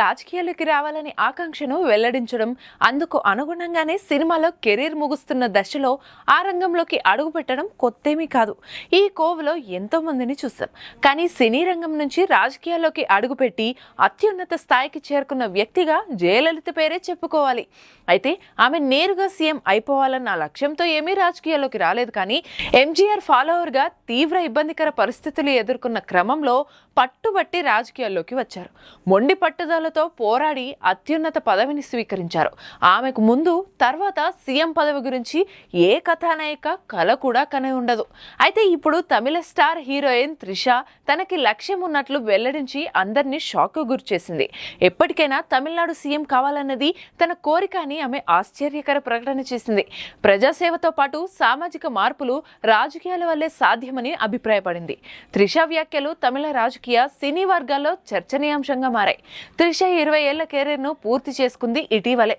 రాజకీయాల్లోకి రావాలని ఆకాంక్షను వెల్లడించడం, అందుకు అనుగుణంగానే సినిమాలో కెరీర్ ముగుస్తున్న దశలో ఆ రంగంలోకి అడుగుపెట్టడం కొత్తేమీ కాదు. ఈ కోవలో ఎంతో మందిని చూసాం. కానీ సినీ రంగం నుంచి రాజకీయాల్లోకి అడుగుపెట్టి అత్యున్నత స్థాయికి చేరుకున్న వ్యక్తిగా జయలలిత పేరే చెప్పుకోవాలి. అయితే ఆమె నేరుగా సీఎం అయిపోవాలన్న లక్ష్యంతో ఏమీ రాజకీయాల్లోకి రాలేదు. కానీ ఎంజీఆర్ ఫాలోవర్గా తీవ్ర ఇబ్బందికర పరిస్థితులు ఎదుర్కొన్న క్రమంలో పట్టుబట్టి రాజకీయాల్లోకి వచ్చారు. మొండి పట్టుదలతో పోరాడి అత్యున్నత పదవిని స్వీకరించారు. ఆమెకు ముందు తర్వాత సీఎం పదవి గురించి ఏ కథానాయిక కల కూడా కనే ఉండదు. అయితే ఇప్పుడు తమిళ స్టార్ హీరోయిన్ త్రిష తనకి లక్ష్యం ఉన్నట్లు వెల్లడించి అందరినీ షాక్ గురిచేసింది. ఎప్పటికైనా తమిళనాడు సీఎం కావాలన్నది తన కోరిక అని ఆమె ఆశ్చర్యకర ప్రకటన చేసింది. ప్రజాసేవతో పాటు సామాజిక మార్పులు రాజకీయాల వల్లే సాధ్యమని అభిప్రాయపడింది. త్రిష వ్యాఖ్యలు తమిళ రాజకీయ సినీ వర్గాల్లో చర్చనీయాంశంగా మారాయి. త్రిష 20 ఏళ్ల కెరీర్ను పూర్తి చేసుకుంది ఇటీవలే.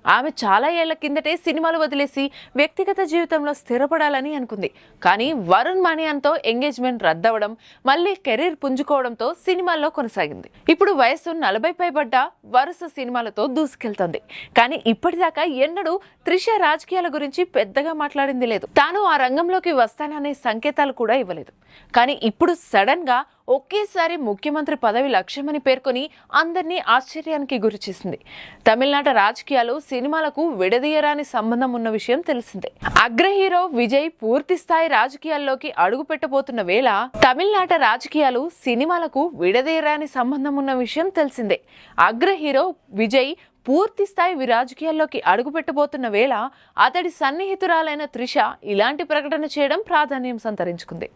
ఆమె చాలా ఏళ్ల కిందటే సినిమాలు వదిలేసి వ్యక్తిగత జీవితంలో స్థిరపడాలని అనుకుంది. కానీ వరుణ్ మానియాన్తో ఎంగేజ్మెంట్ రద్దవడం, మళ్ళీ కెరీర్ పుంజుకోవడంతో సినిమాల్లో కొనసాగింది. ఇప్పుడు వయసు 40 పైబడ్డ వరుస సినిమాలతో దూసుకెళ్తోంది. కానీ ఇప్పటిదాకా ఎన్నడూ త్రిష రాజకీయాల గురించి పెద్దగా మాట్లాడింది లేదు. తాను ఆ రంగంలోకి వస్తాననే సంకేతాలు కూడా ఇవ్వలేదు. కానీ ఇప్పుడు సడన్ గా ఒకేసారి ముఖ్యమంత్రి పదవి లక్ష్యమని పేర్కొని అందరినీ ఆశ్చర్యానికి గురిచేసింది. తమిళనాట రాజకీయాలు సినిమాలకు విడదీయరాని సంబంధం ఉన్న విషయం తెలిసిందే. అగ్ర హీరో విజయ్ పూర్తి స్థాయి రాజకీయాల్లోకి అడుగు పెట్టబోతున్న వేళ తమిళనాట రాజకీయాలు సినిమాలకు విడదీయరాని సంబంధం ఉన్న విషయం తెలిసిందే. అగ్ర హీరో విజయ్ పూర్తి స్థాయి రాజకీయాల్లోకి అడుగు పెట్టబోతున్న వేళ అతడి సన్నిహితురాలైన త్రిష ఇలాంటి ప్రకటన చేయడం ప్రాధాన్యం సంతరించుకుంది.